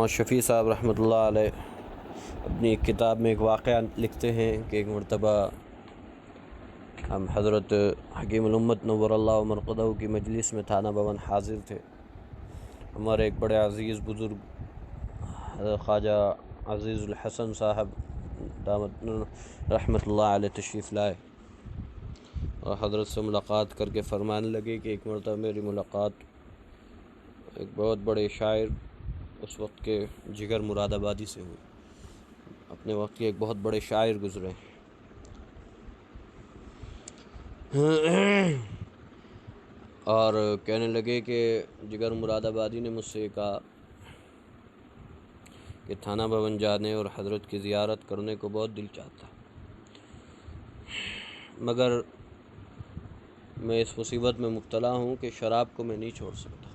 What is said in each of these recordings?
شفیع صاحب رحمۃ اللہ علیہ اپنی ایک کتاب میں ایک واقعہ لکھتے ہیں کہ ایک مرتبہ ہم حضرت حکیم الامت نور اللہ مرقدہ کی مجلس میں تھانہ بھون حاضر تھے۔ ہمارے ایک بڑے عزیز بزرگ حضرت خواجہ عزیز الحسن صاحب دامت رحمۃ اللہ علیہ تشریف لائے اور حضرت سے ملاقات کر کے فرمانے لگے کہ ایک مرتبہ میری ملاقات ایک بہت بڑے شاعر اس وقت کے جگر مراد آبادی سے ہوئی۔ اپنے وقت کے ایک بہت بڑے شاعر گزرے اور کہنے لگے کہ جگر مراد آبادی نے مجھ سے کہا کہ تھانہ بھون جانے اور حضرت کی زیارت کرنے کو بہت دل چاہتا، مگر میں اس مصیبت میں مبتلا ہوں کہ شراب کو میں نہیں چھوڑ سکتا،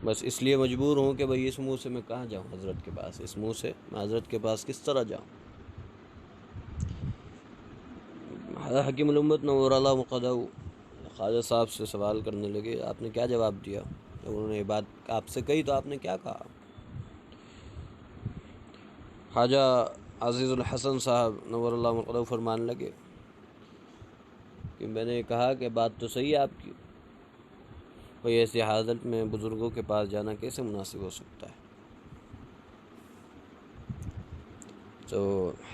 بس اس لیے مجبور ہوں کہ بھئی اس منہ سے میں کہاں جاؤں حضرت کے پاس، اس منہ سے میں حضرت کے پاس کس طرح جاؤں۔ حضرت حکیم الامت نور اللہ مرقدہ خواجہ صاحب سے سوال کرنے لگے، آپ نے کیا جواب دیا؟ انہوں نے یہ بات آپ سے کہی تو آپ نے کیا کہا؟ خواجہ عزیز الحسن صاحب نور اللہ مرقدہ فرمانے لگے کہ میں نے کہا کہ بات تو صحیح ہے آپ کی، کوئی ایسی حالت میں بزرگوں کے پاس جانا کیسے مناسب ہو سکتا ہے؟ تو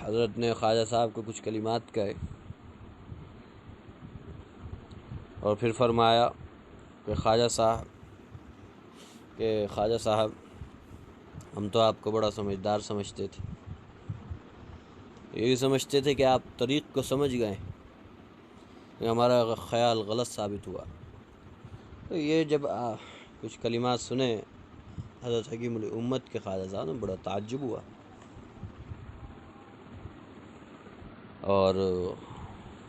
حضرت نے خواجہ صاحب کو کچھ کلمات کہے اور پھر فرمایا کہ خواجہ صاحب ہم تو آپ کو بڑا سمجھدار سمجھتے تھے، یہی سمجھتے تھے کہ آپ طریق کو سمجھ گئے، یہ ہمارا خیال غلط ثابت ہوا۔ تو یہ جب کچھ کلمات سنے حضرت حکیم الامت کے خواجہ صاحب نے بڑا تعجب ہوا اور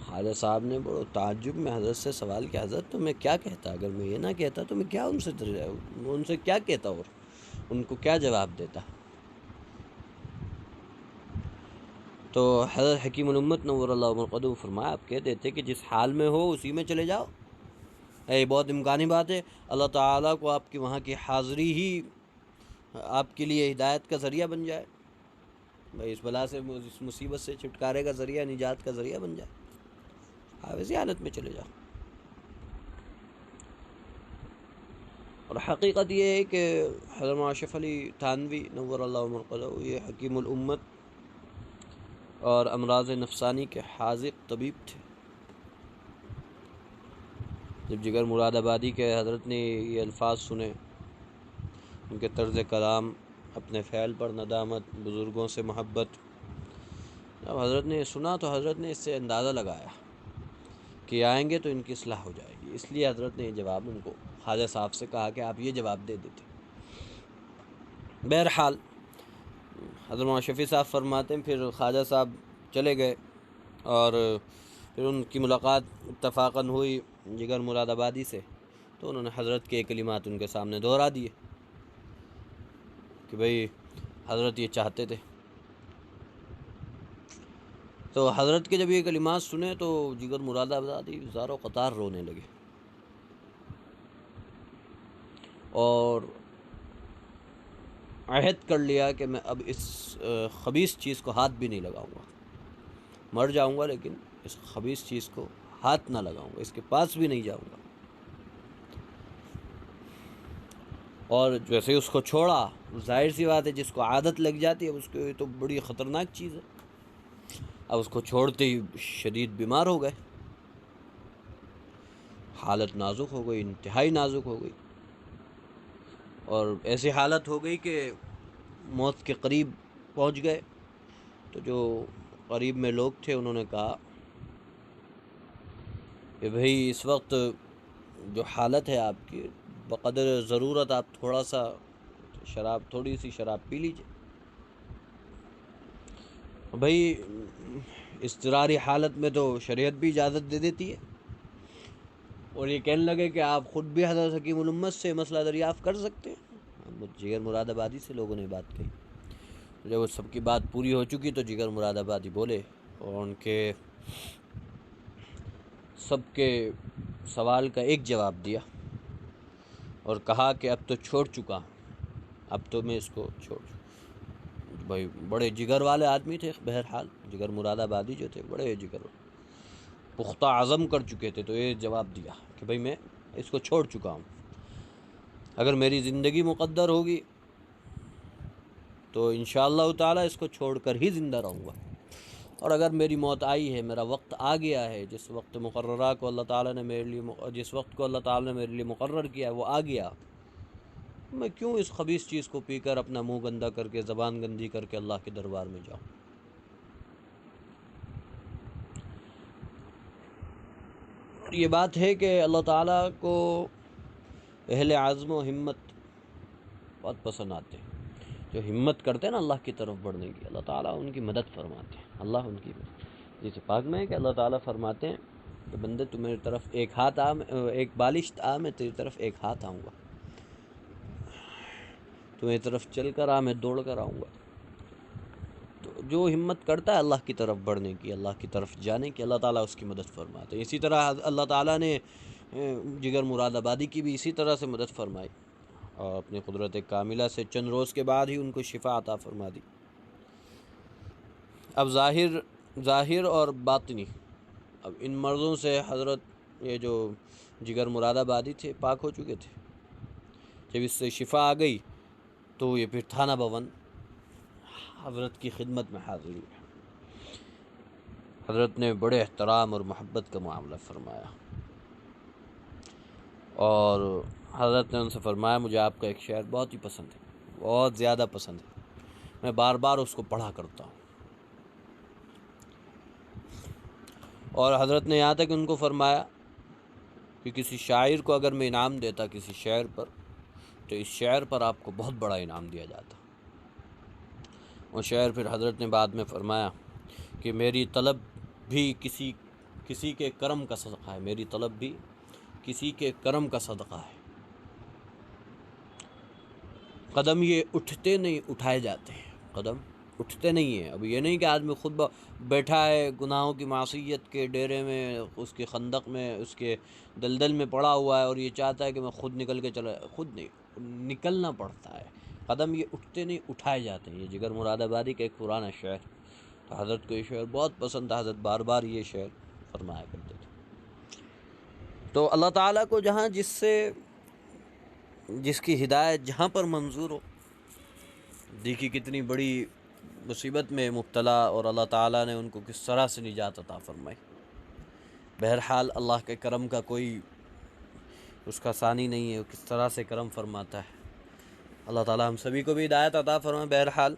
خواجہ صاحب نے بڑا تعجب میں حضرت سے سوال کیا، حضرت تو میں کیا کہتا، اگر میں یہ نہ کہتا تو میں کیا ان سے کیا کہتا اور ان کو کیا جواب دیتا؟ تو حضرت حکیم الامت نور اللہ مرقدہ فرمایا آپ کہہ دیتے کہ جس حال میں ہو اسی میں چلے جاؤ، یہ بہت امکانی بات ہے، اللہ تعالیٰ کو آپ کی وہاں کی حاضری ہی آپ کے لیے ہدایت کا ذریعہ بن جائے، بھائی اس بلا سے اس مصیبت سے چھٹکارے کا ذریعہ، نجات کا ذریعہ بن جائے، آپ اسی حالت میں چلے جاؤ۔ اور حقیقت یہ ہے کہ حضرت اشرف علی تھانوی نور اللہ مرقدہ یہ حکیم الامت اور امراض نفسانی کے حاذق طبیب تھے۔ جب جگر مراد آبادی کے حضرت نے یہ الفاظ سنے، ان کے طرز کلام، اپنے فعل پر ندامت، بزرگوں سے محبت، جب حضرت نے سنا تو حضرت نے اس سے اندازہ لگایا کہ آئیں گے تو ان کی اصلاح ہو جائے گی، اس لیے حضرت نے یہ جواب ان کو خواجہ صاحب سے کہا کہ آپ یہ جواب دے دیتے۔ بہرحال حضرت شفیع صاحب فرماتے ہیں پھر خواجہ صاحب چلے گئے اور پھر ان کی ملاقات اتفاقاً ہوئی جگر مراد آبادی سے، تو انہوں نے حضرت کے کلمات ان کے سامنے دہرا دیے کہ بھئی حضرت یہ چاہتے تھے۔ تو حضرت کے جب یہ کلمات سنے تو جگر مراد آبادی زار و قطار رونے لگے اور عہد کر لیا کہ میں اب اس خبیث چیز کو ہاتھ بھی نہیں لگاؤں گا، مر جاؤں گا لیکن اس خبیث چیز کو ہاتھ نہ لگاؤں گا، اس کے پاس بھی نہیں جاؤں گا۔ اور جیسے اس کو چھوڑا، ظاہر سی بات ہے جس کو عادت لگ جاتی ہے اس کو، یہ تو بڑی خطرناک چیز ہے، اب اس کو چھوڑتے ہی شدید بیمار ہو گئے، حالت نازک ہو گئی، انتہائی نازک ہو گئی، اور ایسی حالت ہو گئی کہ موت کے قریب پہنچ گئے۔ تو جو قریب میں لوگ تھے انہوں نے کہا کہ بھئی اس وقت جو حالت ہے آپ کی، بقدر ضرورت آپ تھوڑی سی شراب پی لیجئے۔ بھئی اضطراری حالت میں تو شریعت بھی اجازت دے دیتی ہے، اور یہ کہنے لگے کہ آپ خود بھی حضرت حکیم الامت سے مسئلہ دریافت کر سکتے ہیں۔ جگر مراد آبادی سے لوگوں نے بات کہی، جب وہ سب کی بات پوری ہو چکی تو جگر مراد آبادی بولے اور ان کے سب کے سوال کا ایک جواب دیا اور کہا کہ اب تو چھوڑ چکا ہوں، اب تو میں اس کو چھوڑ چکا۔ بھائی بڑے جگر والے آدمی تھے، بہرحال جگر مراد آبادی جو تھے بڑے جگر پختہ عزم کر چکے تھے، تو یہ جواب دیا کہ بھائی میں اس کو چھوڑ چکا ہوں، اگر میری زندگی مقدر ہوگی تو انشاءاللہ تعالی اس کو چھوڑ کر ہی زندہ رہوں گا، اور اگر میری موت آئی ہے، میرا وقت آ گیا ہے، جس وقت مقررہ کو اللہ تعالیٰ نے میرے لیے جس وقت کو اللہ تعالیٰ نے میرے لیے مقرر کیا ہے وہ آ گیا، میں کیوں اس خبیث چیز کو پی کر اپنا منہ گندا کر کے زبان گندی کر کے اللہ کے دربار میں جاؤں۔ یہ بات ہے کہ اللہ تعالیٰ کو اہل عزم و ہمت بہت پسند آتے ہیں، جو ہمت کرتے ہیں نا اللہ کی طرف بڑھنے کی، اللہ تعالیٰ ان کی مدد فرماتے ہیں، اللہ ان کی جیسے پاک میں ہے کہ اللہ تعالیٰ فرماتے ہیں کہ بندے تو میری طرف ایک بالشت آ، میں تیری طرف ایک ہاتھ آؤں گا، تو میری طرف چل کر آ، میں دوڑ کر آؤں گا۔ تو جو ہمت کرتا ہے اللہ کی طرف بڑھنے کی، اللہ کی طرف جانے کی، اللہ تعالیٰ اس کی مدد فرماتے ہیں۔ اسی طرح اللہ تعالیٰ نے جگر مراد آبادی کی بھی اسی طرح سے مدد فرمائی، اور اپنی قدرت کاملہ سے چند روز کے بعد ہی ان کو شفا عطا فرما دی۔ اب ظاہر اور باطنی، اب ان مرضوں سے حضرت یہ جو جگر مراد آبادی تھے پاک ہو چکے تھے۔ جب اس سے شفا آ گئی تو یہ پھر تھانہ بھون حضرت کی خدمت میں حاضر ہوئے۔ حضرت نے بڑے احترام اور محبت کا معاملہ فرمایا، اور حضرت نے ان سے فرمایا مجھے آپ کا ایک شعر بہت ہی پسند ہے، بہت زیادہ پسند ہے، میں بار بار اس کو پڑھا کرتا ہوں۔ اور حضرت نے یہاں تک ان کو فرمایا کہ کسی شاعر کو اگر میں انعام دیتا کسی شعر پر، تو اس شعر پر آپ کو بہت بڑا انعام دیا جاتا۔ وہ شعر پھر حضرت نے بعد میں فرمایا کہ میری طلب بھی کسی کے کرم کا صدقہ ہے، میری طلب بھی کسی کے کرم کا صدقہ ہے، قدم یہ اٹھتے نہیں اٹھائے جاتے ہیں، قدم اٹھتے نہیں ہیں۔ اب یہ نہیں کہ آدمی خود بیٹھا ہے گناہوں کی معصیت کے ڈیرے میں، اس کے خندق میں، اس کے دلدل میں پڑا ہوا ہے، اور یہ چاہتا ہے کہ میں خود نکل کے چلا، خود نہیں، نکلنا پڑتا ہے۔ قدم یہ اٹھتے نہیں اٹھائے جاتے ہیں، یہ جگر مراد آبادی کا ایک پرانا شعر، تو حضرت کو یہ شعر بہت پسند تھا، حضرت بار بار یہ شعر فرمایا کرتے تھے۔ تو اللہ تعالیٰ کو جہاں جس کی ہدایت جہاں پر منظور ہو، دیکھی کتنی بڑی مصیبت میں مبتلا، اور اللہ تعالیٰ نے ان کو کس طرح سے نجات عطا فرمائی۔ بہرحال اللہ کے کرم کا کوئی اس کا ثانی نہیں ہے، وہ کس طرح سے کرم فرماتا ہے۔ اللہ تعالیٰ ہم سبھی کو بھی ہدایت عطا فرمائے۔ بہرحال